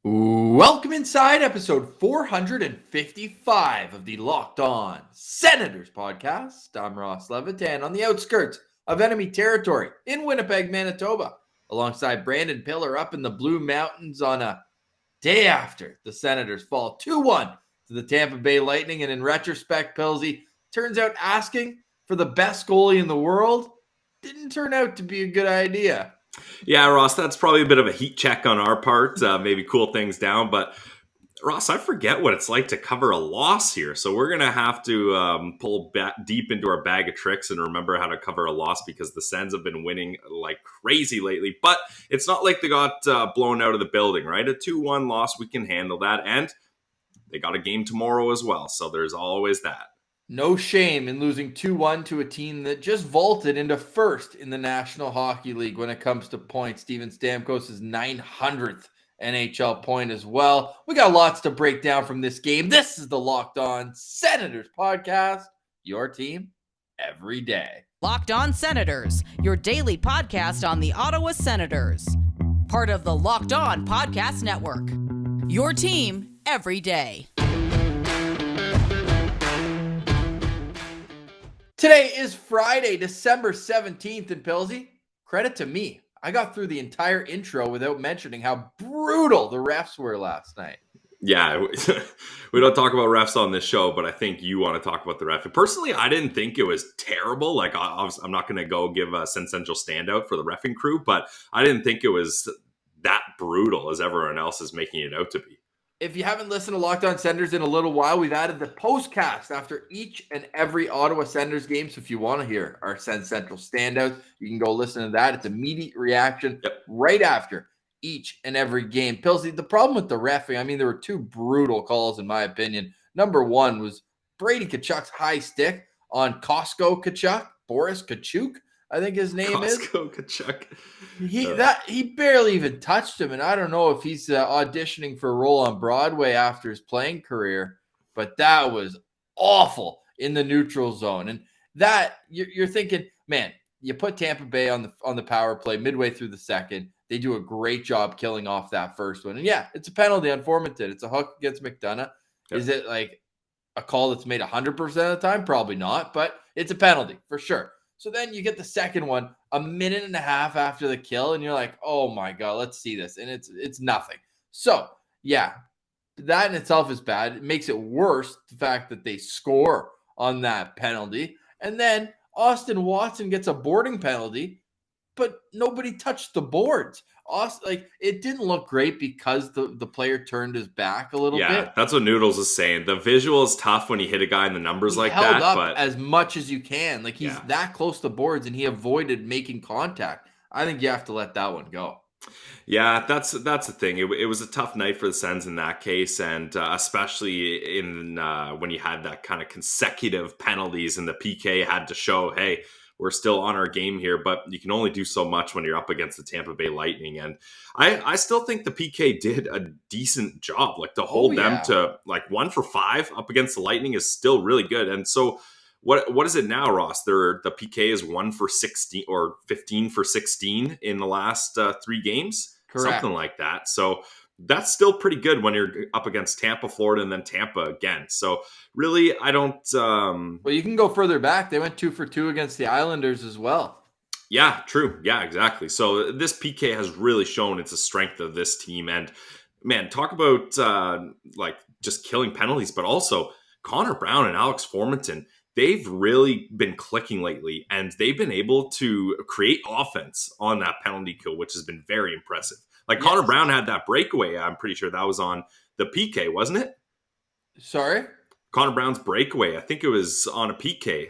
Welcome inside episode 455 of the Locked On Senators podcast. I'm Ross Levitan on the outskirts of enemy territory in Winnipeg, Manitoba, alongside Brandon Piller up in the Blue Mountains on a day after the Senators fall 2-1 to the Tampa Bay Lightning. And in retrospect, Pillsy, turns out asking for the best goalie in the world didn't turn out to be a good idea. Yeah, Ross, that's probably a bit of a heat check on our part, maybe cool things down. But, Ross, I forget what it's like to cover a loss here. So we're going to have to pull back deep into our bag of tricks and remember how to cover a loss because the Sens have been winning like crazy lately. But it's not like they got blown out of the building, right? A 2-1 loss, we can handle that. And they got a game tomorrow as well. So there's always that. No shame in losing 2-1 to a team that just vaulted into first in the National Hockey League when it comes to points. Steven Stamkos' 900th NHL point as well. We got lots to break down from this game. This is the Locked On Senators podcast, your team every day. Locked On Senators, your daily podcast on the Ottawa Senators. Part of the Locked On Podcast Network, your team every day. Today is Friday, December 17th, and Pillsy, credit to me. I got through the entire intro without mentioning how brutal the refs were last night. Yeah, we don't talk about refs on this show, but I think you want to talk about the ref. Personally, I didn't think it was terrible. Like, I'm not going to go give a Sen Central standout for the reffing crew, but I didn't think it was that brutal as everyone else is making it out to be. If you haven't listened to Locked On Senators in a little while, we've added the postcast after each and every Ottawa Senators game. So if you want to hear our Sen Central standouts, you can go listen to that. It's immediate reaction right after each and every game. Pillsy, the problem with the reffing, I mean, there were two brutal calls in my opinion. Number one was Brady Tkachuk's high stick on Costco Tkachuk, Boris Tkachuk, I think his name is. Costco Tkachuk. He barely even touched him, and I don't know if he's auditioning for a role on Broadway after his playing career, but that was awful in the neutral zone. And that you're thinking, man, you put Tampa Bay on the power play midway through the second. They do a great job killing off that first one, and yeah, it's a penalty unformatted. It's a hook against McDonough. Yep. Is it like a call that's made 100% of the time? Probably not, but it's a penalty for sure. So then you get the second one a minute and a half after the kill, and you're like, oh my God, let's see this. And it's nothing. So, yeah, that in itself is bad. It makes it worse, the fact that they score on that penalty. And then Austin Watson gets a boarding penalty, but nobody touched the boards. It didn't look great because the player turned his back a little bit. Yeah, that's what Noodles is saying. The visual is tough when you hit a guy in the numbers like that. Held up as much as you can. Like, he's that close to boards, and he avoided making contact. I think you have to let that one go. Yeah, that's the thing. It was a tough night for the Sens in that case, and especially in when you had that kind of consecutive penalties, and the PK had to show, hey, we're still on our game here, but you can only do so much when you're up against the Tampa Bay Lightning. And I still think the PK did a decent job. Like, to hold them to like 1 for 5 up against the Lightning is still really good. And so what is it now, Ross? The PK is 1 for 16 or 15 for 16 in the last 3 games. Correct. Something like that. So that's still pretty good when you're up against Tampa, Florida, and then Tampa again. So really, I don't... Well, you can go further back. They went 2 for 2 against the Islanders as well. Yeah, true. Yeah, exactly. So this PK has really shown it's a strength of this team. And man, talk about just killing penalties, but also Connor Brown and Alex Formenton, they've really been clicking lately, and they've been able to create offense on that penalty kill, which has been very impressive. Like, Connor Brown had that breakaway. I'm pretty sure that was on the PK, wasn't it? Sorry? Connor Brown's breakaway. I think it was on a PK.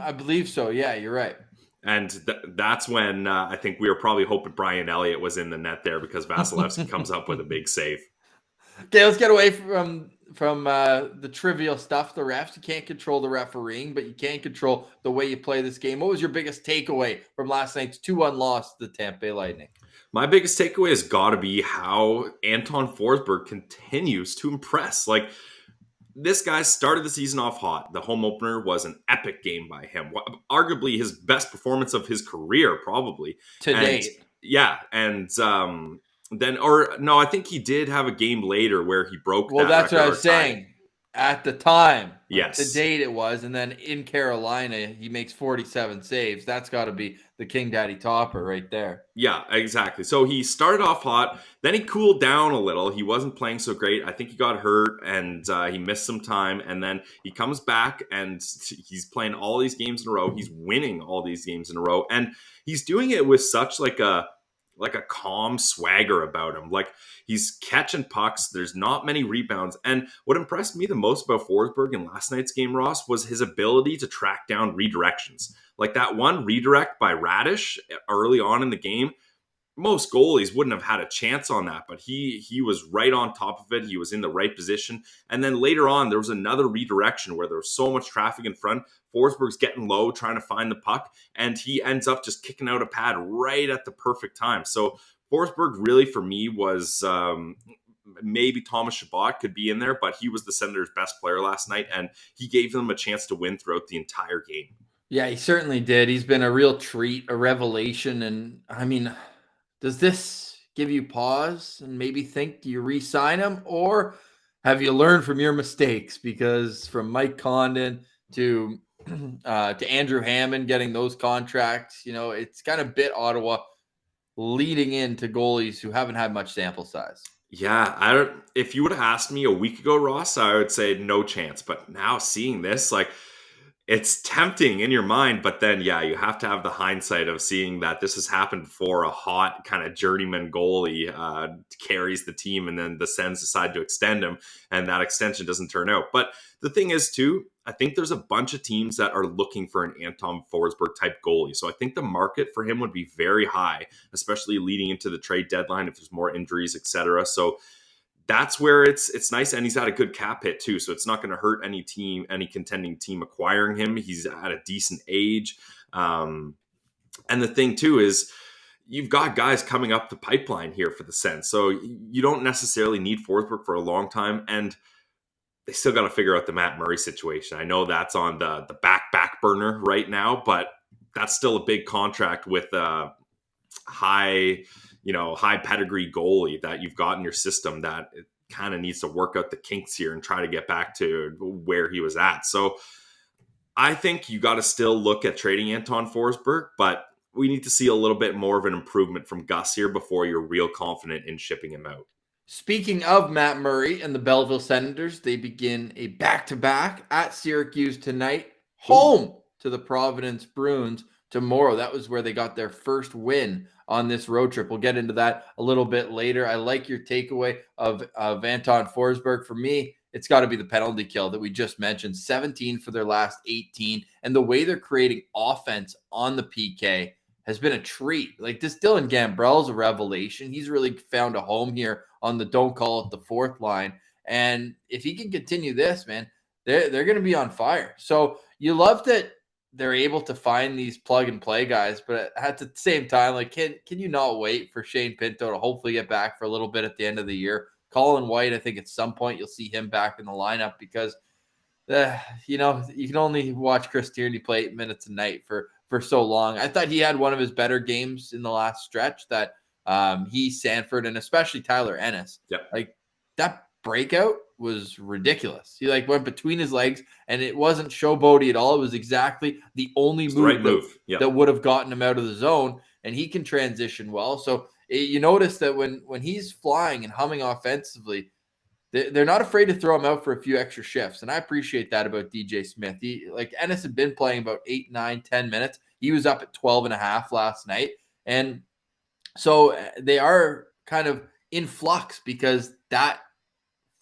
I believe so. Yeah, you're right. And that's when I think we were probably hoping Brian Elliott was in the net there, because Vasilevsky comes up with a big save. Okay, let's get away from the trivial stuff, the refs. You can't control the refereeing, but you can control the way you play this game. What was your biggest takeaway from last night's 2-1 loss to the Tampa Bay Lightning? My biggest takeaway has got to be how Anton Forsberg continues to impress. Like, this guy started the season off hot. The home opener was an epic game by him. Arguably his best performance of his career, probably. To date. Yeah, and I think he did have a game later where he broke Well, that that's what I record was or tied it. saying at the time. Like the Yes. date it was. And then in Carolina, he makes 47 saves. That's got to be the King Daddy topper right there. Yeah, exactly. So he started off hot, then he cooled down a little. He wasn't playing so great. I think he got hurt and he missed some time. And then he comes back and he's playing all these games in a row. He's winning all these games in a row. And he's doing it with such like a calm swagger about him. Like he's catching pucks. There's not many rebounds. And what impressed me the most about Forsberg in last night's game, Ross, was his ability to track down redirections. Like that one redirect by Radish early on in the game, most goalies wouldn't have had a chance on that, but he was right on top of it. He was in the right position. And then later on, there was another redirection where there was so much traffic in front. Forsberg's getting low, trying to find the puck, and he ends up just kicking out a pad right at the perfect time. So Forsberg really, for me, was maybe Thomas Chabot could be in there, but he was the Senators' best player last night, and he gave them a chance to win throughout the entire game. Yeah, he certainly did. He's been a real treat, a revelation. And I mean, does this give you pause and maybe think, do you re-sign him, or have you learned from your mistakes? Because from Mike Condon to Andrew Hammond getting those contracts, it's kind of bit Ottawa leading into goalies who haven't had much sample size. Yeah, if you would have asked me a week ago, Ross, I would say no chance. But now seeing this, like, it's tempting in your mind, but then, yeah, you have to have the hindsight of seeing that this has happened before. A hot kind of journeyman goalie carries the team, and then the Sens decide to extend him, and that extension doesn't turn out. But the thing is, too, I think there's a bunch of teams that are looking for an Anton Forsberg type goalie. So I think the market for him would be very high, especially leading into the trade deadline if there's more injuries, etc. So that's where it's nice, and he's at a good cap hit too, so it's not going to hurt any contending team acquiring him. He's at a decent age, and the thing too is you've got guys coming up the pipeline here for the Sens, so you don't necessarily need Forsberg for a long time, and they still got to figure out the Matt Murray situation. I know that's on the back burner right now, but that's still a big contract with a high pedigree goalie that you've got in your system that it kind of needs to work out the kinks here and try to get back to where he was at. So I think you got to still look at trading Anton Forsberg, but we need to see a little bit more of an improvement from Gus here before you're real confident in shipping him out. Speaking of Matt Murray and the Belleville Senators, they begin a back-to-back at Syracuse tonight, home to the Providence Bruins tomorrow. That was where they got their first win on this road trip. We'll get into that a little bit later. I like your takeaway of Anton Forsberg. For me, it's got to be the penalty kill that we just mentioned. 17 for their last 18. And the way they're creating offense on the PK has been a treat. Like, this Dylan Gambrell's a revelation. He's really found a home here on the don't call it the fourth line. And if he can continue this, man, they're going to be on fire. So you love that they're able to find these plug and play guys, but at the same time, like, can you not wait for Shane Pinto to hopefully get back for a little bit at the end of the year? Colin White, I think at some point you'll see him back in the lineup because, you can only watch Chris Tierney play 8 minutes a night for so long. I thought he had one of his better games in the last stretch that he, Sanford, and especially Tyler Ennis. Yep. Like, that breakout was ridiculous. He went between his legs, and it wasn't showboaty at all. It was exactly the only move that would have gotten him out of the zone, and he can transition well. So you notice that when he's flying and humming offensively, they're not afraid to throw him out for a few extra shifts, and I appreciate that about DJ Smith. Ennis had been playing about 8, 9, 10 minutes. He was up at 12 and a half last night, and so they are kind of in flux because that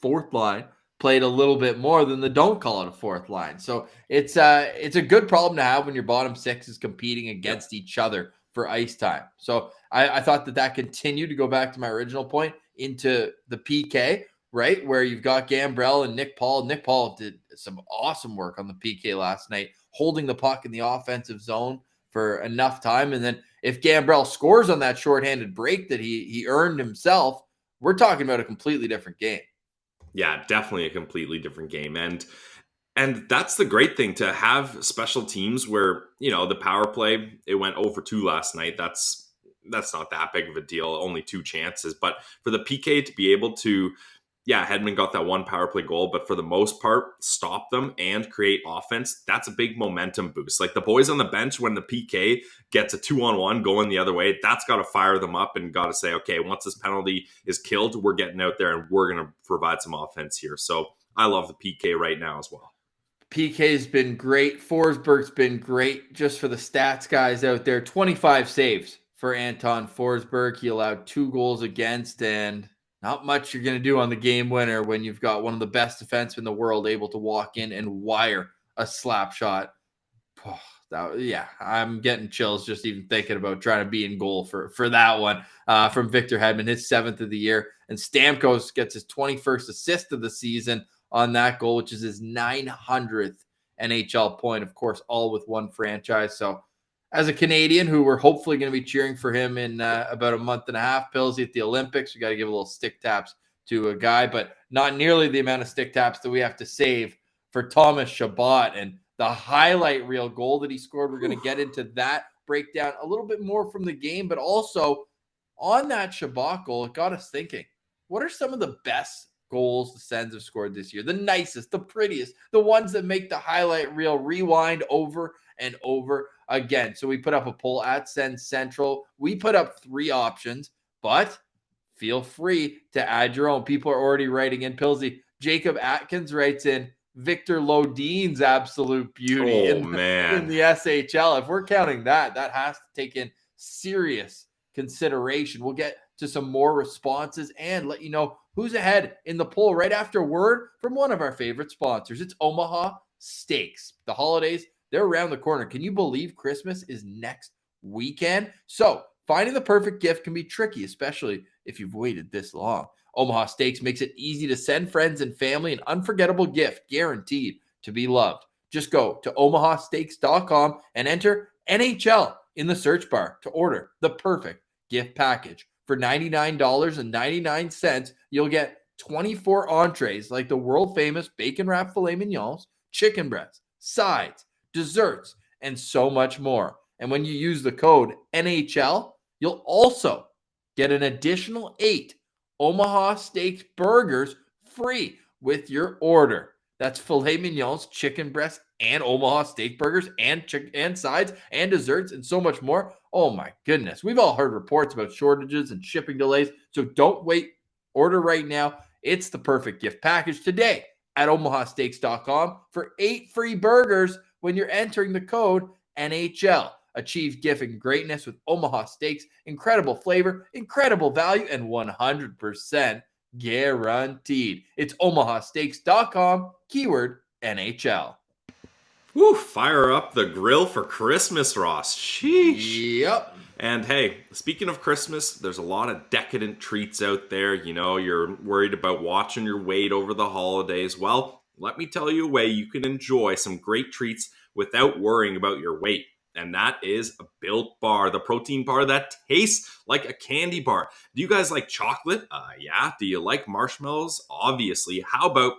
fourth line played a little bit more than the don't call it a fourth line. So it's a good problem to have when your bottom six is competing against each other for ice time. So I thought that continued to go back to my original point into the PK, right? Where you've got Gambrell and Nick Paul. Nick Paul did some awesome work on the PK last night, holding the puck in the offensive zone for enough time. And then if Gambrell scores on that shorthanded break that he earned himself, we're talking about a completely different game. Yeah, definitely a completely different game. And that's the great thing, to have special teams where, the power play, it went over 2 last night. That's that's not that big of a deal. Only 2 chances. But for the PK to be able to, Hedman got that 1 power play goal, but for the most part, stop them and create offense. That's a big momentum boost. Like the boys on the bench, when the PK gets a 2-on-1 going the other way, that's got to fire them up and got to say, okay, once this penalty is killed, we're getting out there and we're going to provide some offense here. So I love the PK right now as well. PK's been great. Forsberg's been great. Just for the stats guys out there, 25 saves for Anton Forsberg. He allowed 2 goals against, and not much you're going to do on the game winner when you've got one of the best defensemen in the world able to walk in and wire a slap shot. I'm getting chills just even thinking about trying to be in goal for that one from Victor Hedman, his 7th of the year. And Stamkos gets his 21st assist of the season on that goal, which is his 900th NHL point, of course, all with one franchise. So as a Canadian who we're hopefully going to be cheering for him in about a month and a half, Pillsy, at the Olympics, we got to give a little stick taps to a guy, but not nearly the amount of stick taps that we have to save for Thomas Chabot and the highlight reel goal that he scored. We're going to get into that breakdown a little bit more from the game, but also on that Chabot goal, it got us thinking, what are some of the best goals the Sens have scored this year? The nicest, the prettiest, the ones that make the highlight reel rewind over and over again. So we put up a poll at Sens Central. We put up 3 options, but feel free to add your own. People are already writing in. Pillsy, Jacob Atkins writes in Victor Lodine's absolute beauty in the SHL. If we're counting that has to take in serious consideration. We'll get to some more responses and let you know who's ahead in the poll right after word from one of our favorite sponsors. It's Omaha Steaks. The holidays, they're around the corner. Can you believe Christmas is next weekend? So finding the perfect gift can be tricky, especially if you've waited this long. Omaha Steaks makes it easy to send friends and family an unforgettable gift guaranteed to be loved. Just go to omahasteaks.com and enter NHL in the search bar to order the perfect gift package. For $99.99, you'll get 24 entrees like the world-famous bacon-wrapped filet mignons, chicken breasts, sides, desserts, and so much more. And when you use the code NHL, you'll also get an additional 8 Omaha Steaks burgers free with your order. That's filet mignons, chicken breasts, and Omaha Steak burgers, and sides, and desserts, and so much more. Oh my goodness. We've all heard reports about shortages and shipping delays, so don't wait. Order right now. It's the perfect gift package today at omahasteaks.com for 8 free burgers when you're entering the code NHL. Achieve gifting greatness with Omaha Steaks. Incredible flavor, incredible value, and 100% guaranteed. It's omahasteaks.com, keyword NHL. Woo, fire up the grill for Christmas, Ross. Sheesh. Yep. And hey, speaking of Christmas, there's a lot of decadent treats out there. You know, you're worried about watching your weight over the holidays. Well, let me tell you a way you can enjoy some great treats without worrying about your weight. And that is a Built Bar, the protein bar that tastes like a candy bar. Do you guys like chocolate? Yeah. Do you like marshmallows? Obviously. How about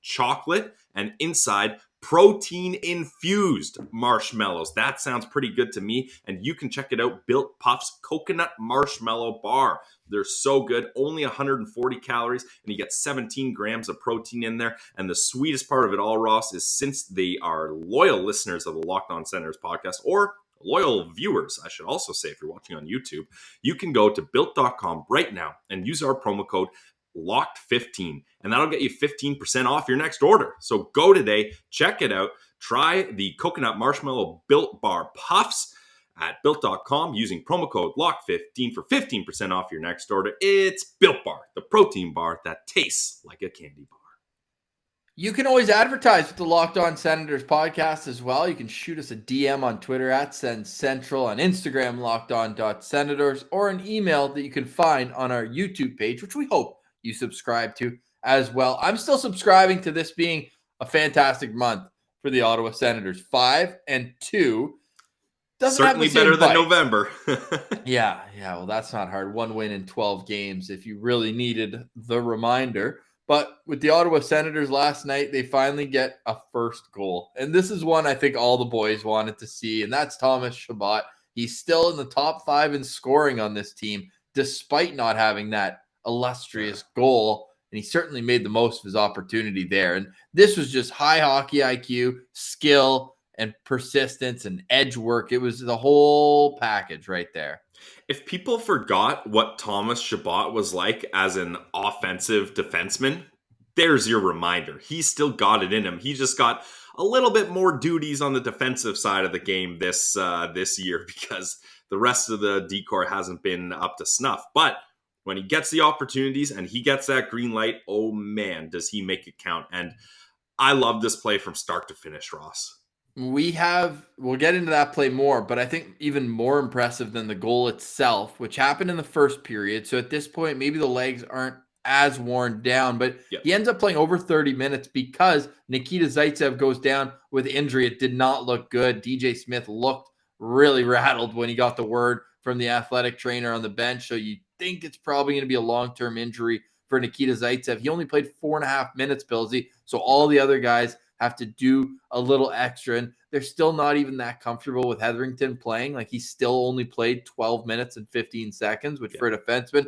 chocolate and inside protein-infused marshmallows? That sounds pretty good to me. And you can check it out, Built Puffs Coconut Marshmallow Bar. They're so good, only 140 calories, and you get 17 grams of protein in there. And the sweetest part of it all, Ross, is since they are loyal listeners of the Locked On Senators podcast, or loyal viewers, I should also say, if you're watching on YouTube, you can go to built.com right now and use our promo code LOCKED15, and that'll get you 15% off your next order. So go today, check it out, try the coconut marshmallow Built Bar Puffs at built.com using promo code LOCKED15 for 15% off your next order. It's Built Bar, the protein bar that tastes like a candy bar. You can always advertise with the Locked On Senators podcast as well. You can shoot us a DM on Twitter at Sens Central, on Instagram, lockedon.senators, or an email that you can find on our YouTube page, which we hope you subscribe to as well. I'm still subscribing to this being a fantastic month for the Ottawa Senators. 5-2. Certainly better than November. Yeah. Well, that's not hard. 1 win in 12 games if you really needed the reminder. But with the Ottawa Senators last night, they finally get a first goal. And this is one I think all the boys wanted to see, and that's Thomas Chabot he's still in the top 5 in scoring on this team, despite not having that illustrious goal. And he certainly made the most of his opportunity there. And this was just high hockey IQ, skill, and persistence and edge work. It was the whole package right there. If people forgot what Thomas Chabot was like as an offensive defenseman, there's your reminder. He's still got it in him. He just got a little bit more duties on the defensive side of the game this year because the rest of the decor hasn't been up to snuff. But when he gets the opportunities and he gets that green light, oh man, does he make it count. And I love this play from start to finish, Ross. We'll get into that play more, but I think even more impressive than the goal itself, which happened in the first period. So at this point, maybe the legs aren't as worn down, but he ends up playing over 30 minutes because Nikita Zaitsev goes down with injury. It did not look good. DJ Smith looked really rattled when he got the word from the athletic trainer on the bench. So you think it's probably going to be a long-term injury for Nikita Zaitsev. He only played 4.5 minutes, Pillsy. So all the other guys have to do a little extra, and they're still not even that comfortable with Hetherington playing. Like, he still only played 12 minutes and 15 seconds, which for a defenseman,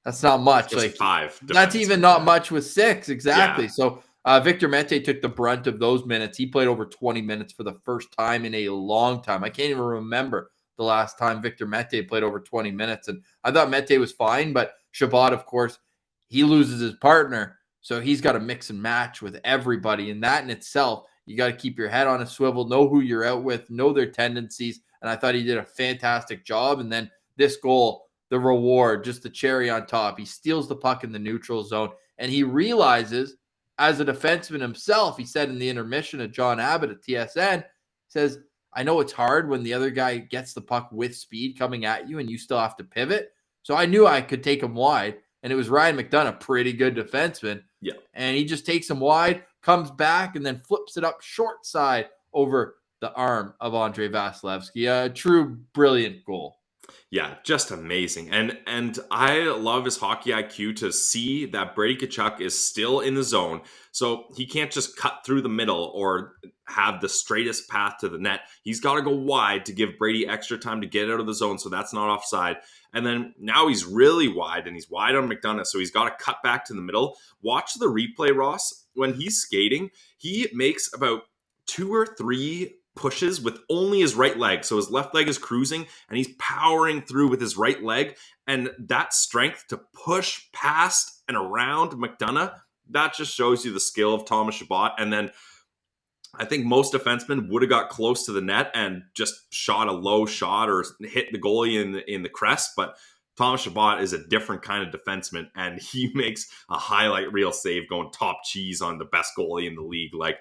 that's not much. Like 5. That's even not much with 6. Exactly. Yeah. So Victor Mete took the brunt of those minutes. He played over 20 minutes for the first time in a long time. I can't even remember the last time Victor Mete played over 20 minutes. And I thought Mete was fine, but Chabot, of course, he loses his partner. So he's got to mix and match with everybody. And that in itself, you got to keep your head on a swivel, know who you're out with, know their tendencies. And I thought he did a fantastic job. And then this goal, the reward, just the cherry on top. He steals the puck in the neutral zone. And he realizes, as a defenseman himself, he said in the intermission of John Abbott at TSN, says, I know it's hard when the other guy gets the puck with speed coming at you and you still have to pivot. So I knew I could take him wide. And it was Ryan McDonough, pretty good defenseman. Yeah. And he just takes him wide, comes back, and then flips it up short side over the arm of Andrei Vasilevsky. A true brilliant goal. Yeah, just amazing. And I love his hockey IQ to see that Brady Tkachuk is still in the zone. So he can't just cut through the middle or have the straightest path to the net. He's got to go wide to give Brady extra time to get out of the zone, so that's not offside. And then now he's really wide, and he's wide on McDonough, so he's got to cut back to the middle. Watch the replay, Ross. When he's skating, he makes about 2 or 3 pushes with only his right leg. So his left leg is cruising, and he's powering through with his right leg. And that strength to push past and around McDonough, that just shows you the skill of Thomas Chabot. And then I think most defensemen would have got close to the net and just shot a low shot or hit the goalie in the crest. But Thomas Chabot is a different kind of defenseman, and he makes a highlight reel save going top cheese on the best goalie in the league. Like,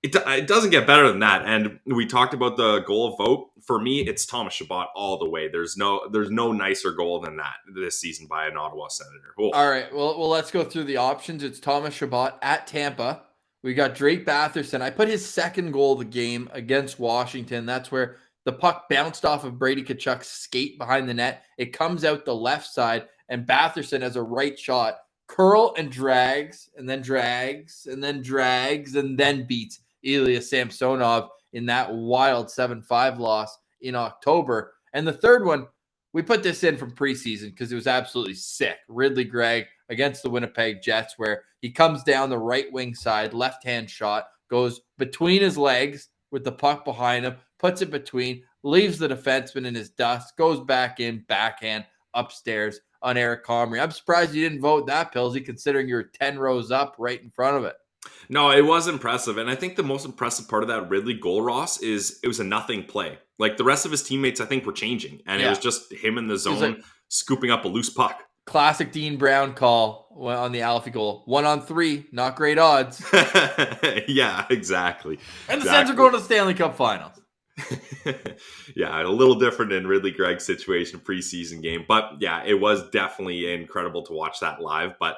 it doesn't get better than that. And we talked about the goal vote. For me, it's Thomas Chabot all the way. There's no nicer goal than that this season by an Ottawa Senator. Cool. All right. Well, let's go through the options. It's Thomas Chabot at Tampa. We got Drake Batherson. I put his second goal of the game against Washington. That's where the puck bounced off of Brady Tkachuk's skate behind the net. It comes out the left side, and Batherson has a right shot. Curl and drags, and then drags, and then drags, and then beats Ilya Samsonov in that wild 7-5 loss in October. And the third one, we put this in from preseason because it was absolutely sick. Ridley Gregg against the Winnipeg Jets, where he comes down the right wing side, left-hand shot, goes between his legs with the puck behind him, puts it between, leaves the defenseman in his dust, goes back in, backhand, upstairs on Eric Comrie. I'm surprised you didn't vote that, Pillsy, considering you're 10 rows up right in front of it. No, it was impressive. And I think the most impressive part of that Ridley goal, Ross, is it was a nothing play. Like, the rest of his teammates, I think, were changing. And it was just him in the zone scooping up a loose puck. Classic Dean Brown call on the Alfie goal. 1-on-3, not great odds. Yeah, exactly. And the Sens are going to the Stanley Cup Finals. Yeah, a little different in Ridley Gregg's situation, preseason game. But yeah, it was definitely incredible to watch that live. But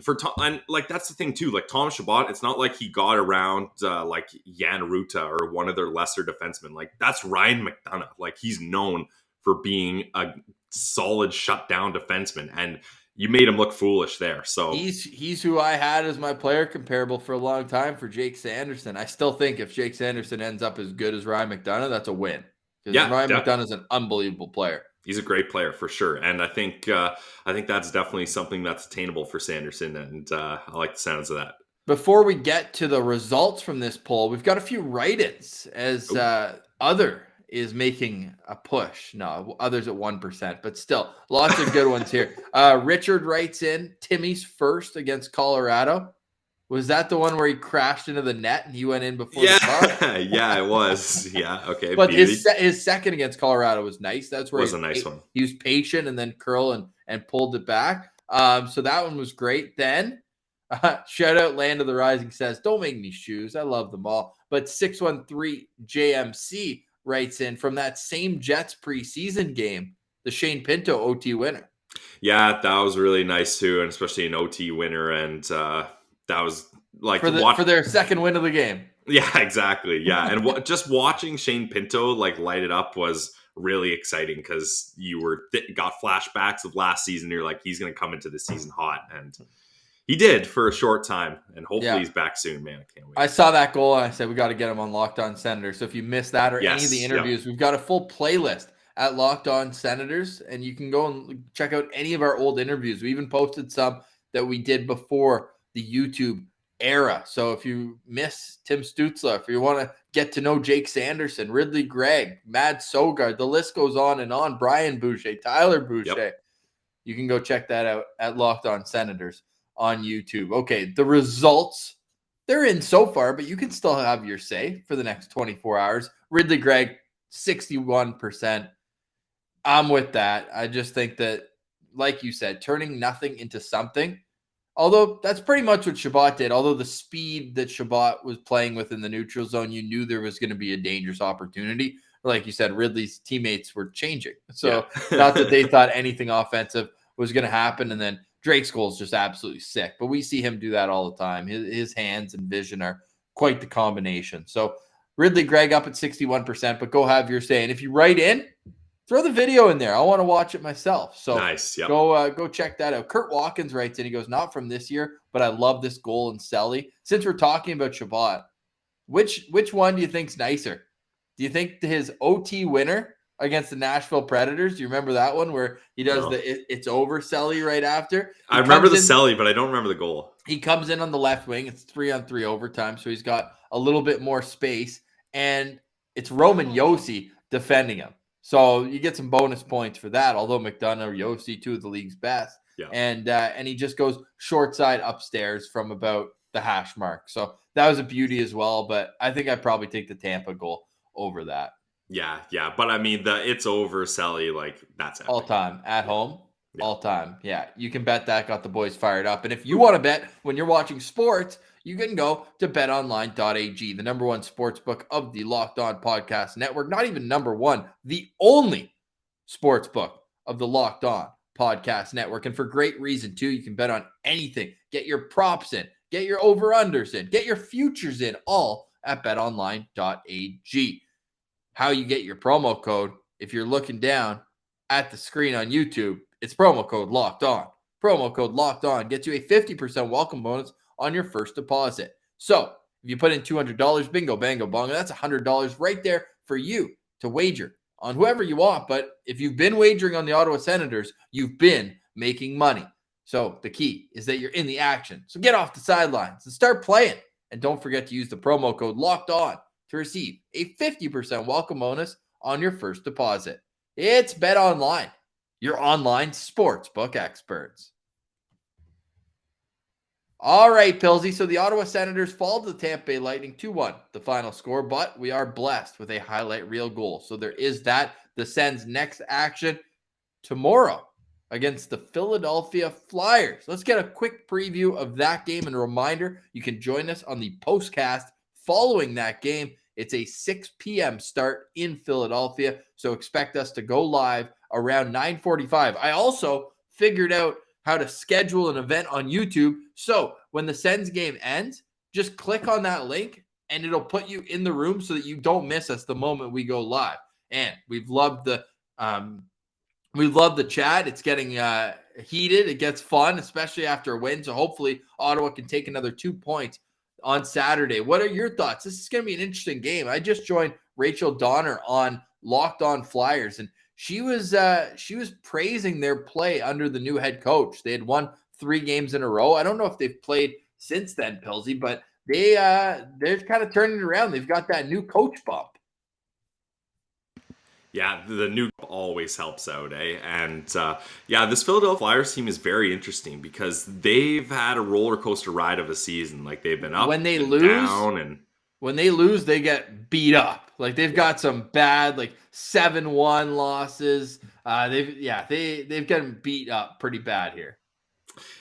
for Tom, and like, that's the thing too, like Thomas Chabot, it's not like he got around like Jan Ruta or one of their lesser defensemen. Like, that's Ryan McDonough. Like, he's known for being a solid shutdown defenseman, and you made him look foolish there. So he's who I had as my player comparable for a long time for Jake Sanderson. I still think if Jake Sanderson ends up as good as Ryan McDonough, that's a win, because Ryan McDonough's an unbelievable player. He's a great player for sure, and I think that's definitely something that's attainable for Sanderson, and I like the sounds of that. Before we get to the results from this poll, we've got a few write-ins as Other is making a push. No, Other's at 1%, but still lots of good ones here. Richard writes in, Timmy's first against Colorado. Was that the one where he crashed into the net and he went in before the puck? Yeah, it was. Yeah, okay. But his second against Colorado was nice. That's where was a nice one. He was patient and then curl and pulled it back. So that one was great. Then shout out Land of the Rising says, don't make me shoes. I love them all. But 613 JMC writes in, from that same Jets preseason game, the Shane Pinto OT winner. Yeah, that was really nice too, and especially an OT winner. And that was like for their second win of the game. Yeah, exactly. Yeah, and just watching Shane Pinto like light it up was really exciting because you got flashbacks of last season. You're like, he's going to come into the season hot, and he did for a short time, and hopefully he's back soon, man. I can't wait. I saw that goal, and I said, we got to get him on Locked On Senators. So if you missed that or any of the interviews, we've got a full playlist at Locked On Senators, and you can go and check out any of our old interviews. We even posted some that we did before the YouTube era. So if you miss Tim Stützle, if you want to get to know Jake Sanderson, Ridley Gregg, Mad Sogard, the list goes on and on, Brian Boucher, Tyler Boucher, you can go check that out at Locked On Senators on YouTube. Okay, the results, they're in so far, but you can still have your say for the next 24 hours. Ridley Gregg, 61%. I'm with that. I just think that, like you said, turning nothing into something, although that's pretty much what Chabot did. Although the speed that Chabot was playing with in the neutral zone, you knew there was going to be a dangerous opportunity. Like you said, Ridley's teammates were changing. So not that they thought anything offensive was going to happen. And then Drake's goal is just absolutely sick. But we see him do that all the time. His hands and vision are quite the combination. So Ridley Gregg up at 61%, but go have your say. And if you write in, throw the video in there. I want to watch it myself. So nice. Yep. Go check that out. Kurt Watkins writes in. He goes, not from this year, but I love this goal in Selly. Since we're talking about Chabot, which one do you think's nicer? Do you think his OT winner against the Nashville Predators? Do you remember that one where he does it's over Selly right after? I remember the Selly, but I don't remember the goal. He comes in on the left wing. It's 3-on-3 overtime, so he's got a little bit more space, and it's Roman Josi defending him. So you get some bonus points for that, although McDonough or Josi, two of the league's best. Yeah. And he just goes short side upstairs from about the hash mark. So that was a beauty as well, but I think I'd probably take the Tampa goal over that. Yeah. But I mean, it's over Selly, like that's epic. All time at home. Yeah. All time. Yeah. You can bet that got the boys fired up. And if you want to bet when you're watching sports, you can go to betonline.ag, the number one sports book of the Locked On Podcast Network. Not even number one, the only sports book of the Locked On Podcast Network. And for great reason, too. You can bet on anything. Get your props in. Get your over-unders in. Get your futures in. All at betonline.ag. How you get your promo code, if you're looking down at the screen on YouTube, it's promo code Locked On. Promo code Locked On gets you a 50% welcome bonus on your first deposit. So if you put in $200, bingo, bango, bongo, that's $100 right there for you to wager on whoever you want. But if you've been wagering on the Ottawa Senators, you've been making money. So the key is that you're in the action. So get off the sidelines and start playing. And don't forget to use the promo code Locked On to receive a 50% welcome bonus on your first deposit. It's Bet Online, your online sportsbook experts. All right, Pilsy. So the Ottawa Senators fall to the Tampa Bay Lightning 2-1, the final score, but we are blessed with a highlight reel goal. So there is that. The Sens' next action tomorrow against the Philadelphia Flyers. Let's get a quick preview of that game and a reminder, you can join us on the postcast following that game. It's a 6 p.m. start in Philadelphia, so expect us to go live around 9:45. I also figured out how to schedule an event on YouTube. So when the Sens game ends, just click on that link and it'll put you in the room so that you don't miss us the moment we go live. And we've loved the chat. It's getting heated. It gets fun, especially after a win. So hopefully Ottawa can take another 2 points on Saturday. What are your thoughts? This is going to be an interesting game. I just joined Rachel Donner on Locked On Flyers, and she was praising their play under the new head coach. They had won 3 games in a row. I don't know if they've played since then, Pilsy, but they're kind of turning it around. They've got that new coach bump. Yeah, the new always helps out, eh? And this Philadelphia Flyers team is very interesting because they've had a roller coaster ride of a season. Like they've been up when they and lose, down, and when they lose, they get beat up. Like they've got some bad, like 7-1 losses. They've gotten beat up pretty bad here.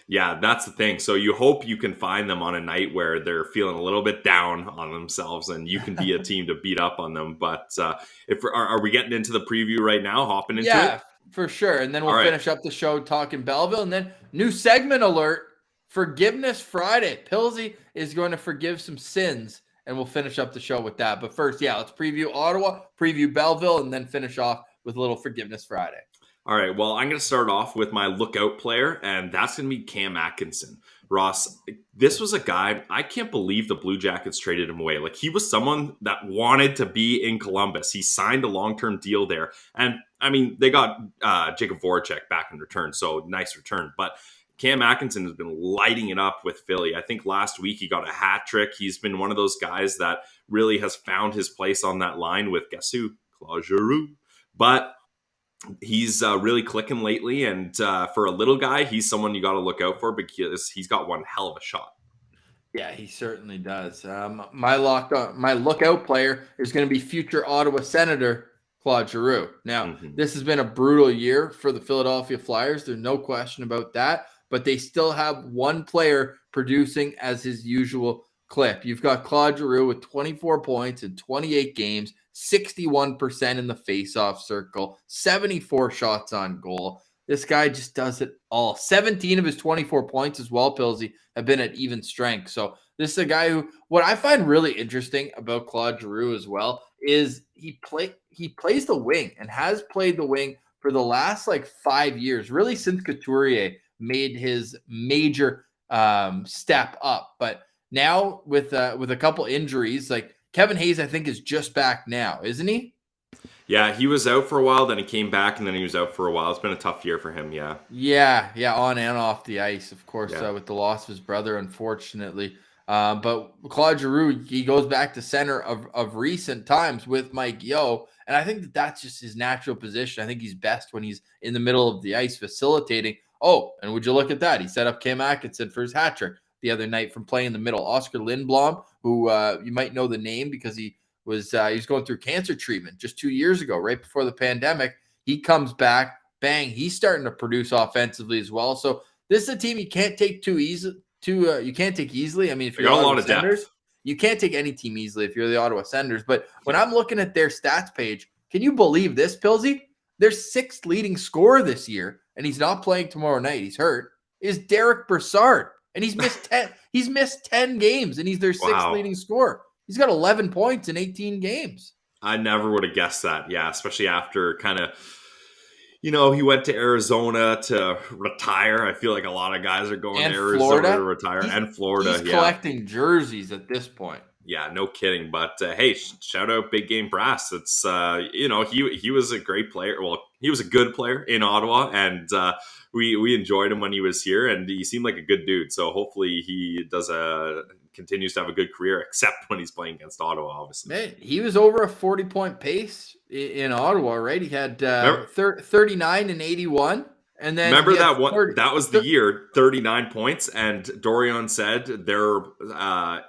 Yeah, that's the thing. So you hope you can find them on a night where they're feeling a little bit down on themselves and you can be a team to beat up on them. But are we getting into the preview right now, hopping into it? Yeah, for sure. And then we'll finish up the show talking Belleville. And then new segment alert, Forgiveness Friday. Pilsy is going to forgive some sins, and we'll finish up the show with that. But first, let's preview Ottawa, preview Belleville, and then finish off with a little Forgiveness Friday. All right, well, I'm going to start off with my lookout player, and that's going to be Cam Atkinson. Ross, this was a guy, I can't believe the Blue Jackets traded him away. Like, he was someone that wanted to be in Columbus. He signed a long-term deal there. And, I mean, they got Jacob Voracek back in return, so nice return. But Cam Atkinson has been lighting it up with Philly. I think last week he got a hat trick. He's been one of those guys that really has found his place on that line with, guess who? Claude Giroux. But he's really clicking lately, and for a little guy, he's someone you got to look out for because he's got one hell of a shot. Yeah, he certainly does. My lookout player is going to be future Ottawa Senator Claude Giroux. Now, This has been a brutal year for the Philadelphia Flyers. There's no question about that, but they still have one player producing as his usual clip. You've got Claude Giroux with 24 points in 28 games, 61% in the faceoff circle, 74 shots on goal. This guy just does it all. 17 of his 24 points as well, Pilsy, have been at even strength. So this is a guy who, what I find really interesting about Claude Giroux as well is he plays the wing and has played the wing for the last 5 years, really since Couturier made his major step up. But now with a couple injuries, Kevin Hayes, I think, is just back now, isn't he? Yeah, he was out for a while, then he came back, and then he was out for a while. It's been a tough year for him, yeah. Yeah, on and off the ice, of course, with the loss of his brother, unfortunately. But Claude Giroux, he goes back to center of recent times with Mike Yeo, and I think that's just his natural position. I think he's best when he's in the middle of the ice facilitating. Oh, and would you look at that? He set up Cam Atkinson for his hat trick the other night from playing in the middle. Oscar Lindblom, who you might know the name because he was going through cancer treatment just 2 years ago, right before the pandemic. He comes back, bang, he's starting to produce offensively as well. So this is a team you can't take you can't take easily. I mean, if you're the Ottawa Senators, you can't take any team easily if you're the Ottawa Senators. But when I'm looking at their stats page, can you believe this, Pilsy? Their 6th leading scorer this year, and he's not playing tomorrow night, he's hurt, is Derek Brassard. And he's missed 10. He's missed 10 games, and he's their 6th leading scorer. He's got 11 points in 18 games. I never would have guessed that. Yeah, especially after kind of, he went to Arizona to retire. I feel like a lot of guys are going to Arizona to retire, and Florida. He's collecting jerseys at this point. Yeah, no kidding. But hey, shout out Big Game Brass. It's he was a great player. Well, he was a good player in Ottawa, and we enjoyed him when he was here, and he seemed like a good dude. So hopefully he continues to have a good career, except when he's playing against Ottawa, obviously. Man, he was over a 40-point pace in Ottawa, right? He had 39 and 81. And then remember that one? That was the year, 39 points, and Dorion said their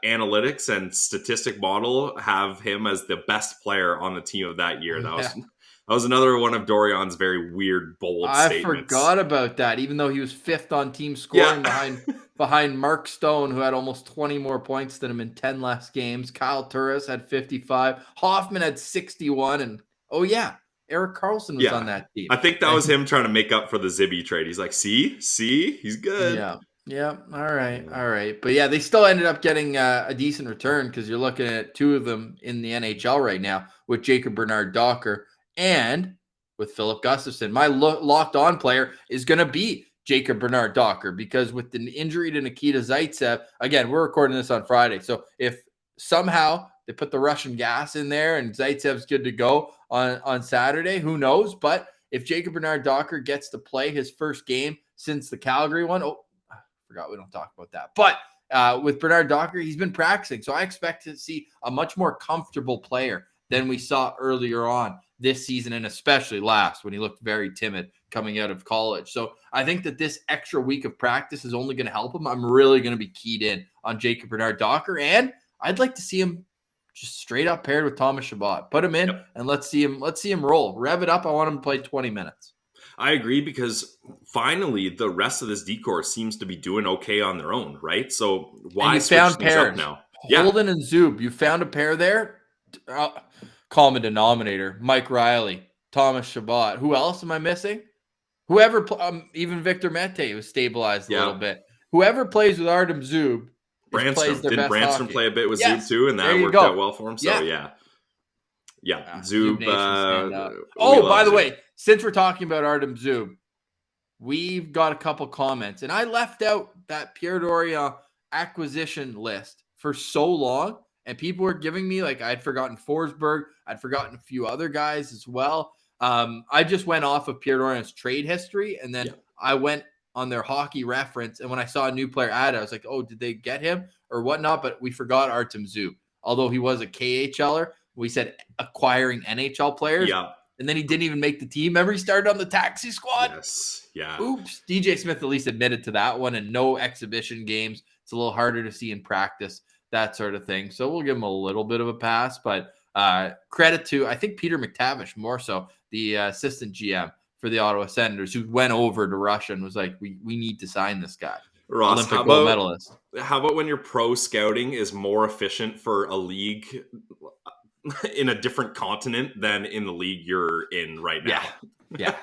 analytics and statistic model have him as the best player on the team of that year. That was another one of Dorion's very weird, bold statements. I forgot about that, even though he was 5th on team scoring behind Mark Stone, who had almost 20 more points than him in 10 less games. Kyle Turris had 55. Hoffman had 61. And, Erik Karlsson was on that team. I think that was him trying to make up for the Zibby trade. He's like, see, he's good. Yeah. All right. But they still ended up getting a decent return because you're looking at 2 of them in the NHL right now with Jacob Bernard-Docker and with Philip Gustafson. My locked on player is going to be Jacob Bernard-Docker because with the injury to Nikita Zaitsev, again, we're recording this on Friday. So if somehow they put the Russian gas in there and Zaitsev's good to go on Saturday. Who knows? But if Jacob Bernard-Docker gets to play his first game since the Calgary one, I forgot we don't talk about that. But with Bernard-Docker, he's been practicing. So I expect to see a much more comfortable player than we saw earlier on this season, and especially last when he looked very timid coming out of college. So I think that this extra week of practice is only going to help him. I'm really going to be keyed in on Jacob Bernard-Docker, and I'd like to see him just straight up paired with Thomas Chabot. Put him in and let's see him roll. Rev it up. I want him to play 20 minutes. I agree, because finally the rest of this decor seems to be doing okay on their own, right? So why switch things up now? Holden and Zub, you found a pair there. Common denominator: Mike Riley, Thomas Chabot. Who else am I missing? Whoever, even Victor Mete was stabilized a little bit. Whoever plays with Artem Zub, Branstrom. Didn't Branstrom play a bit with Zub too, and that worked out well for him? So yeah. Zub. By the way, since we're talking about Artem Zub, we've got a couple comments, and I left out that Pierre Dorion acquisition list for so long, and people were giving me like I'd forgotten Forsberg, I'd forgotten a few other guys as well. I just went off of Pierre Dorion's trade history, and then I went on their hockey reference, and when I saw a new player added, I was like, oh, did they get him or whatnot? But we forgot Artem Zub. Although he was a KHLer, we said acquiring NHL players. Yeah. And then he didn't even make the team. Remember, he started on the taxi squad? Yes. Yeah. Oops. DJ Smith at least admitted to that one, and no exhibition games. It's a little harder to see in practice, that sort of thing. So we'll give him a little bit of a pass, but credit to, I think, Peter McTavish more so, the assistant GM for the Ottawa Senators, who went over to Russia and was like, we need to sign this guy. Ross, Olympic gold medalist. How about when your pro scouting is more efficient for a league in a different continent than in the league you're in right now? Yeah.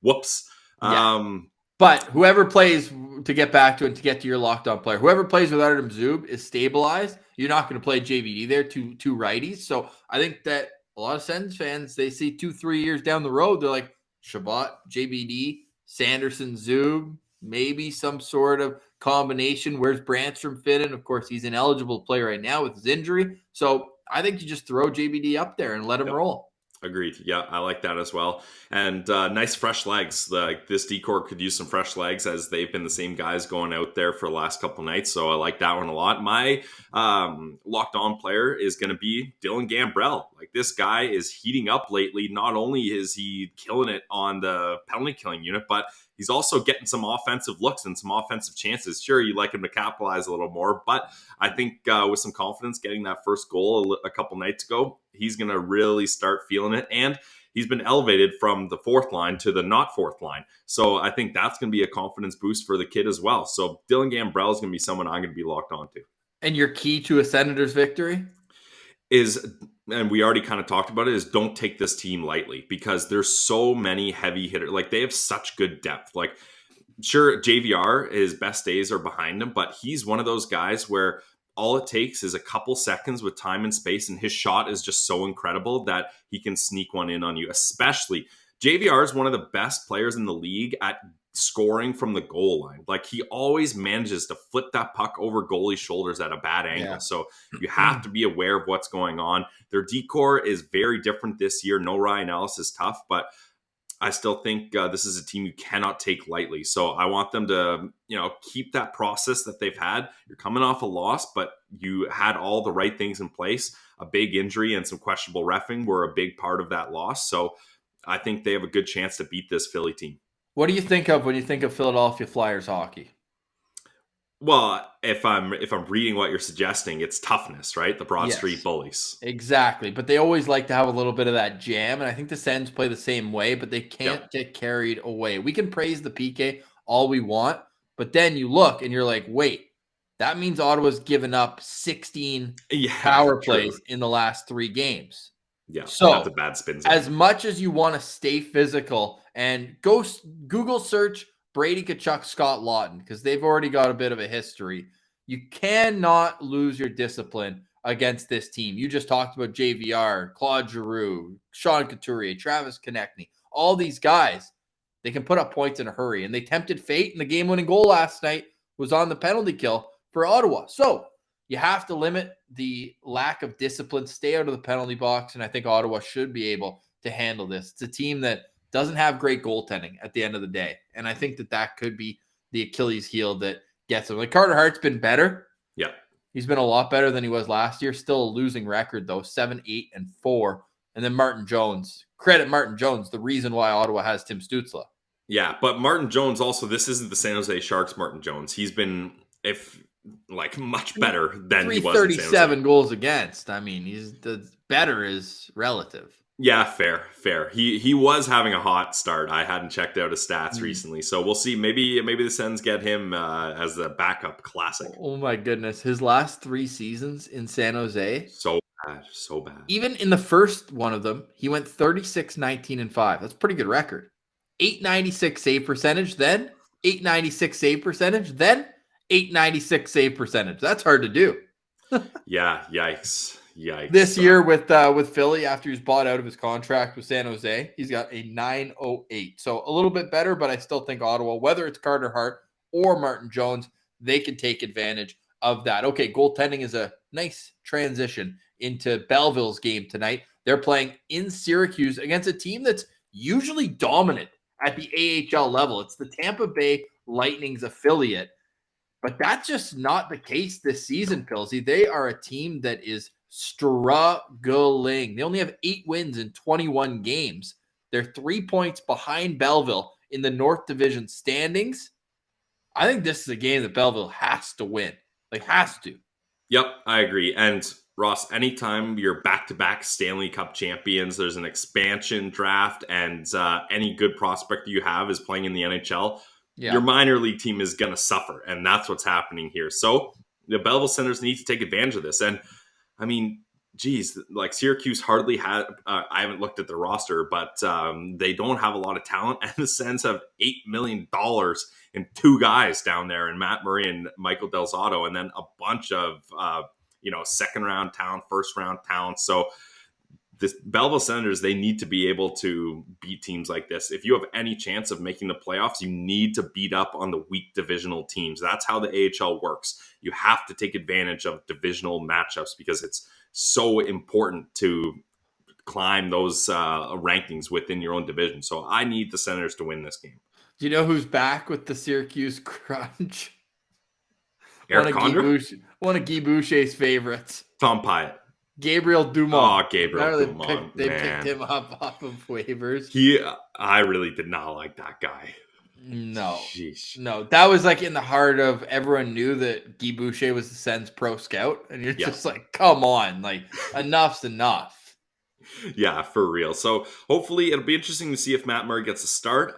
Whoops. Yeah. But whoever plays, to get back to it, to get to your locked on player, whoever plays with Artem Zub is stabilized. You're not going to play JVD there, two righties. So I think that a lot of Sens fans, they see 2-3 years down the road, they're like, Chabot, JBD, Sanderson, Zub, maybe some sort of combination. Where's Branstrom fit in? Of course, he's an eligible player right now with his injury. So I think you just throw JBD up there and let him roll. Agreed. Yeah, I like that as well. And nice fresh legs. This decor could use some fresh legs, as they've been the same guys going out there for the last couple nights. So I like that one a lot. My locked on player is going to be Dylan Gambrell. Like, this guy is heating up lately. Not only is he killing it on the penalty killing unit, but he's also getting some offensive looks and some offensive chances. Sure, you'd like him to capitalize a little more, but I think with some confidence getting that first goal a couple nights ago, he's going to really start feeling it. And he's been elevated from the fourth line to the not fourth line. So I think that's going to be a confidence boost for the kid as well. So Dylan Gambrell is going to be someone I'm going to be locked on to. And your key to a Senators victory? Is, and we already kind of talked about it, is don't take this team lightly, because there's so many heavy hitters. Like, they have such good depth. Like, sure, JVR, his best days are behind him, but he's one of those guys where all it takes is a couple seconds with time and space, and his shot is just so incredible that he can sneak one in on you. Especially, JVR is one of the best players in the league at scoring from the goal line. Like, he always manages to flip that puck over goalie shoulders at a bad angle. Yeah. So you have to be aware of what's going on. Their decor is very different this year. No Ryan Ellis is tough, but I still think this is a team you cannot take lightly. So I want them to, keep that process that they've had. You're coming off a loss, but you had all the right things in place. A big injury and some questionable reffing were a big part of that loss. So I think they have a good chance to beat this Philly team. What do you think of when you think of Philadelphia Flyers hockey? Well, if I'm reading what you're suggesting, it's toughness, right? The Broad Street Bullies. Exactly. But they always like to have a little bit of that jam. And I think the Sens play the same way, but they can't get carried away. We can praise the PK all we want, but then you look and you're like, wait, that means Ottawa's given up 16 power plays in the last 3 games. Yeah, so that's a bad spin zone. As much as you want to stay physical and go Google search Brady Tkachuk, Scott Laughton, because they've already got a bit of a history, you cannot lose your discipline against this team. You just talked about JVR, Claude Giroux, Sean Couturier, Travis Konechny, all these guys. They can put up points in a hurry, and they tempted fate, and the game-winning goal last night was on the penalty kill for Ottawa. So you have to limit the lack of discipline, stay out of the penalty box, and I think Ottawa should be able to handle this. It's a team that doesn't have great goaltending at the end of the day, and I think that could be the Achilles heel that gets them. Like Carter Hart's been better. Yeah. He's been a lot better than he was last year. Still a losing record, though, 7-8-4. And then Martin Jones. Credit Martin Jones, the reason why Ottawa has Tim Stützle. Yeah, but Martin Jones also, this isn't the San Jose Sharks Martin Jones. He's been, much better than he was in San Jose. 337 goals against. I mean, the better is relative. Yeah, fair. He was having a hot start. I hadn't checked out his stats recently, so we'll see. Maybe the Sens get him as the backup classic. Oh my goodness, his last 3 seasons in San Jose, so bad. Even in the first one of them, he went 36-19-5. That's a pretty good record. 896 save percentage, then 896 save percentage, then 896 save percentage. That's hard to do. Yeah, yikes. This year with Philly, after he's bought out of his contract with San Jose, he's got a 908. So a little bit better, but I still think Ottawa, whether it's Carter Hart or Martin Jones, they can take advantage of that. Okay, goaltending is a nice transition into Belleville's game tonight. They're playing in Syracuse against a team that's usually dominant at the AHL level. It's the Tampa Bay Lightning's affiliate, but that's just not the case this season, Pilsy. They are a team that is struggling. They only have 8 wins in 21 games. They're 3 points behind Belleville in the North Division standings. I think this is a game that Belleville has to win. Has to. Yep, I agree. And Ross, anytime you're back-to-back Stanley Cup champions, there's an expansion draft, and any good prospect you have is playing in the NHL, your minor league team is going to suffer, and that's what's happening here. So the Belleville Senators need to take advantage of this. And, I mean, geez, Syracuse hardly had I haven't looked at the roster, but they don't have a lot of talent, and the Sens have $8 million in 2 guys down there, and Matt Murray and Michael Del Zotto, and then a bunch of second-round talent, first-round talent. So the Belleville Senators, they need to be able to beat teams like this. If you have any chance of making the playoffs, you need to beat up on the weak divisional teams. That's how the AHL works. You have to take advantage of divisional matchups because it's so important to climb those rankings within your own division. So I need the Senators to win this game. Do you know who's back with the Syracuse crunch? Eric Condra? One of Guy Boucher's favorites. Tom Pyatt. Gabriel Dumont. Oh, Gabriel Dumont. They picked him up off of waivers. I really did not like that guy. No. Sheesh. No, that was in the heart of everyone knew that Guy Boucher was the Sens pro scout. And you're just come on, enough's enough. Yeah, for real. So hopefully it'll be interesting to see if Matt Murray gets a start.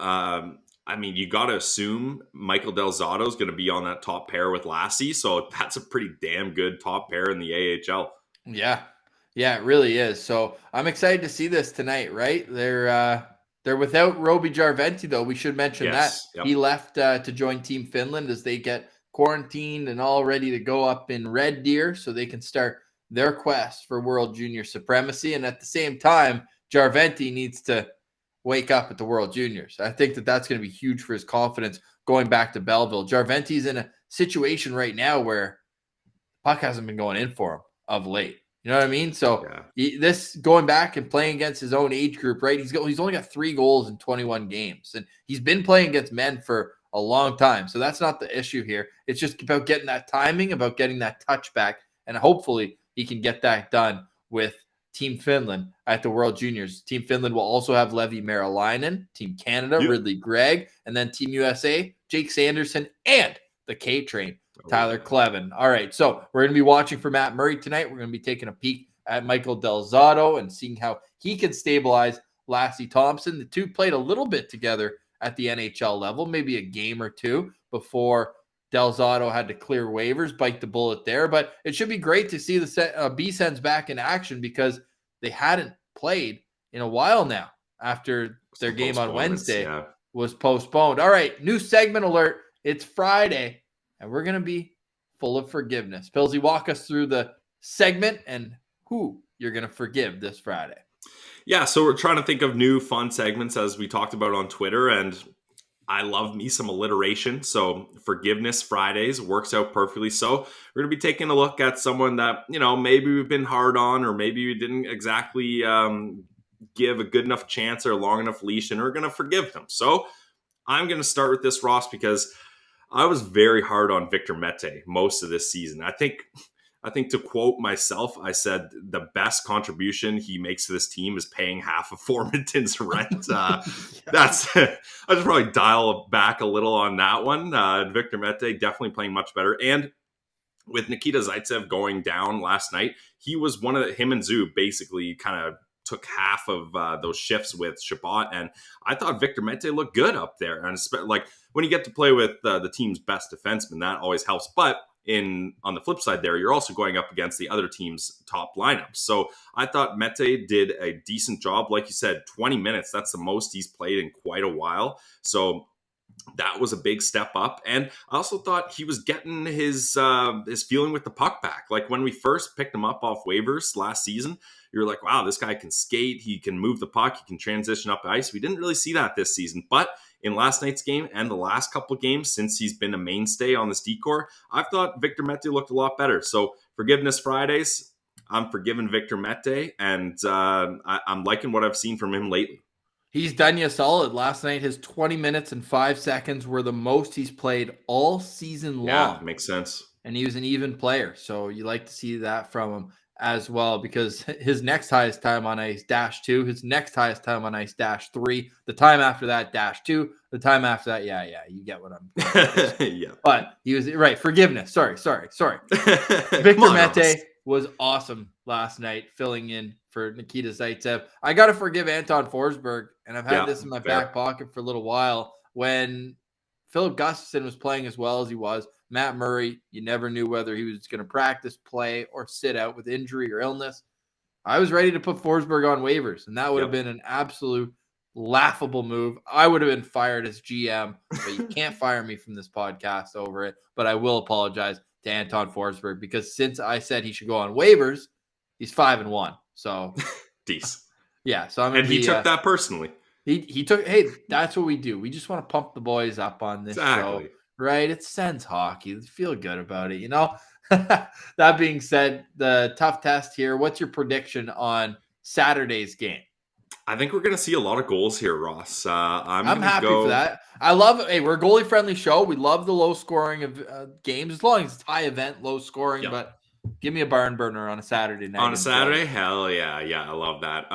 You got to assume Michael Del Zotto is going to be on that top pair with Lassie. So that's a pretty damn good top pair in the AHL. Yeah, it really is. So I'm excited to see this tonight, right? They're without Roby Jarventi, though. We should mention that. Yep. He left to join Team Finland as they get quarantined and all ready to go up in Red Deer so they can start their quest for World Junior supremacy. And at the same time, Jarventi needs to wake up at the World Juniors. I think that's going to be huge for his confidence going back to Belleville. Jarventi's in a situation right now where puck hasn't been going in for him of late. You know what I mean? So this going back and playing against his own age group, right? He's only got 3 goals in 21 games, and he's been playing against men for a long time. So that's not the issue here. It's just about getting that timing, about getting that touch back, and hopefully he can get that done with Team Finland at the World Juniors. Team Finland will also have Levi Merilainen, Team Canada, Ridley Gregg, and then Team USA, Jake Sanderson, and the K-Train, Tyler Clevin. All right, so we're going to be watching for Matt Murray tonight. We're going to be taking a peek at Michael Del Zotto and seeing how he can stabilize Lassie Thompson. The two played a little bit together at the NHL level, maybe a game or two before Del Zotto had to clear waivers, bite the bullet there. But it should be great to see the B-Sens back in action because they hadn't played in a while now after their game on Wednesday was postponed. All right, new segment alert. It's Friday, and we're going to be full of forgiveness. Pilsy, walk us through the segment and who you're going to forgive this Friday. Yeah, so we're trying to think of new fun segments as we talked about on Twitter, and I love me some alliteration. So Forgiveness Fridays works out perfectly. So we're going to be taking a look at someone that, maybe we've been hard on, or maybe we didn't exactly give a good enough chance or a long enough leash, and we're going to forgive them. So I'm going to start with this, Ross, because I was very hard on Victor Mete most of this season. I think to quote myself, I said the best contribution he makes to this team is paying half of Formanton's rent. That's I just probably dial back a little on that one. Victor Mete definitely playing much better. And with Nikita Zaitsev going down last night, he was him and Zub basically kind of took half of those shifts with Chabot, and I thought Victor Mete looked good up there. And like when you get to play with the team's best defenseman, that always helps. But on the flip side there, you're also going up against the other team's top lineups. So I thought Mete did a decent job. Like you said, 20 minutes, that's the most he's played in quite a while. So that was a big step up. And I also thought he was getting his feeling with the puck back. Like when we first picked him up off waivers last season, you're like, wow, this guy can skate, he can move the puck, he can transition up the ice. We didn't really see that this season. But in last night's game and the last couple of games since he's been a mainstay on this decor, I thought Victor Mete looked a lot better. So Forgiveness Fridays, I'm forgiving Victor Mete, and I'm liking what I've seen from him lately. He's done you solid. Last night, his 20 minutes and 5 seconds were the most he's played all season long. Yeah, makes sense. And he was an even player. So you like to see that from him as well, because his next highest time on ice, -2, his next highest time on ice, -3, the time after that, -2, the time after that, yeah, you get what I'm doing. Yeah. But he was right. Forgiveness. Sorry. Victor Mete was awesome last night, filling in for Nikita Zaitsev. I got to forgive Anton Forsberg, and I've had this in my back pocket for a little while. When Philip Gustafson was playing as well as he was, Matt Murray, you never knew whether he was going to practice, play, or sit out with injury or illness. I was ready to put Forsberg on waivers, and that would have been an absolute laughable move. I would have been fired as GM, but you can't fire me from this podcast over it. But I will apologize to Anton Forsberg, because since I said he should go on waivers, he's 5-1. So decent. Yeah. So he took that personally. He took, hey, that's what we do. We just want to pump the boys up on this show, right? It's Sens hockey. Let's feel good about it, That being said, the tough test here. What's your prediction on Saturday's game? I think we're going to see a lot of goals here, Ross. I'm happy for that. I love it. Hey, we're a goalie-friendly show. We love the low scoring of games, as long as it's high event, low scoring. Yep. But give me a barn burner on a Saturday night. On a Saturday? Hell yeah. Yeah, I love that.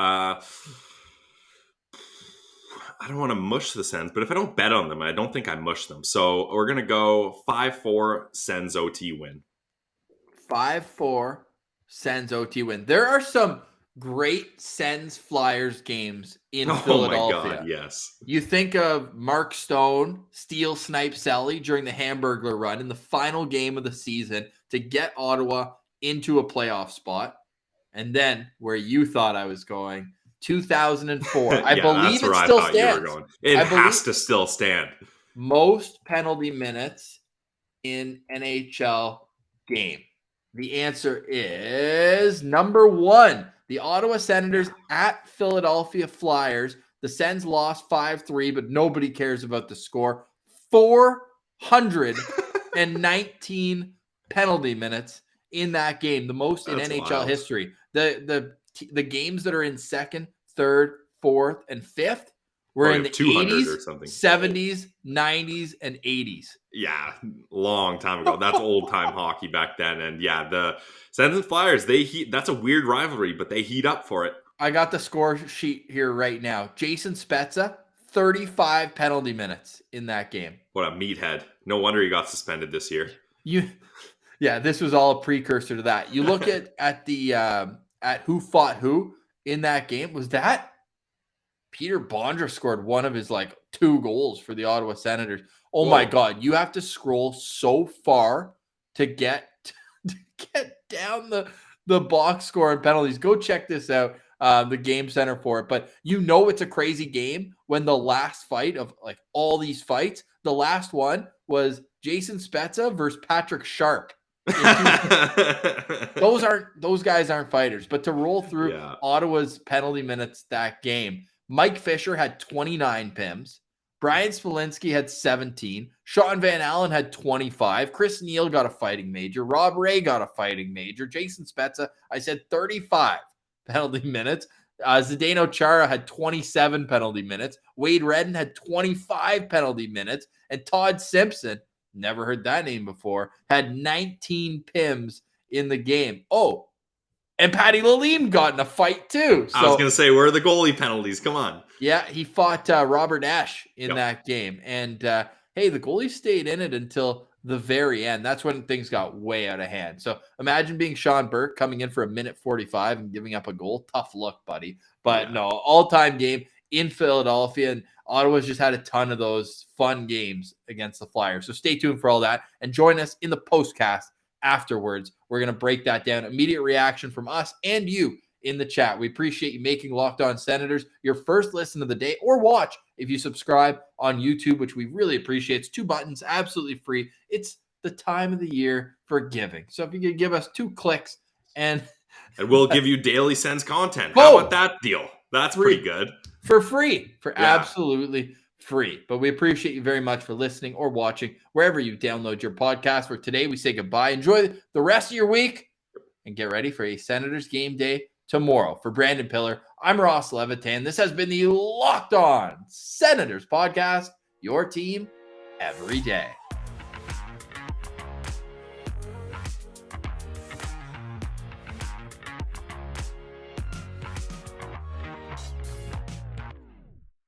I don't want to mush the Sens, but if I don't bet on them, I don't think I mush them. So we're going to go 5-4 Sens OT win. 5-4 Sens OT win. There are some great Sens Flyers games in Philadelphia. Oh my God, yes. You think of Mark Stone, Steel Snipe Selly during the Hamburglar run in the final game of the season to get Ottawa into a playoff spot. And then where you thought I was going, 2004. I believe it still stands. It has to still stand. Most penalty minutes in NHL game. The answer is number 1. The Ottawa Senators at Philadelphia Flyers. The Sens lost 5-3, but nobody cares about the score. 419 penalty minutes in that game, the most in NHL history. The games that are in second, third, fourth, and fifth were in the 80s, or something. 70s, 90s, and 80s. Yeah, long time ago. That's old-time hockey back then. And yeah, the Sens and Flyers, that's a weird rivalry, but they heat up for it. I got the score sheet here right now. Jason Spezza, 35 penalty minutes in that game. What a meathead. No wonder he got suspended this year. Yeah, this was all a precursor to that. You look at who fought who in that game. Was that Peter Bondra scored one of his 2 goals for the Ottawa Senators? Oh my God, you have to scroll so far to get down the box score and penalties. Go check this out, the Game Center for it. But it's a crazy game when the last fight of all these fights, the last one was Jason Spezza versus Patrick Sharp. Those guys aren't fighters. But to roll through Ottawa's penalty minutes that game, Mike Fisher had 29 PIMs. Brian Smolinski had 17. Sean Van Allen had 25. Chris Neal got a fighting major. Rob Ray got a fighting major. Jason Spezza, I said 35 penalty minutes. Zdeno Chara had 27 penalty minutes. Wade Redden had 25 penalty minutes. And Todd Simpson, never heard that name before, had 19 PIMs in the game. Oh, and Patty Lalime got in a fight too. So, I was going to say, where are the goalie penalties? Come on. Yeah, he fought Robert Ashe in that game. And hey, the goalie stayed in it until the very end. That's when things got way out of hand. So imagine being Sean Burke coming in for a minute 45 and giving up a goal. Tough look, buddy. But no, all-time game in Philadelphia. And Ottawa's just had a ton of those fun games against the Flyers. So stay tuned for all that. And join us in the postcast afterwards. We're going to break that down. Immediate reaction from us and you in the chat. We appreciate you making Locked On Senators your first listen of the day, or watch if you subscribe on YouTube, which we really appreciate. It's 2 buttons, absolutely free. It's the time of the year for giving. So if you could give us 2 clicks and we'll give you daily Sens content. How about that deal? That's free. Pretty good. For free. Absolutely free. But we appreciate you very much for listening or watching wherever you download your podcast. For today, we say goodbye. Enjoy the rest of your week and get ready for a Senators game day tomorrow. For Brandon Piller, I'm Ross Levitan. This has been the Locked On Senators podcast, your team every day.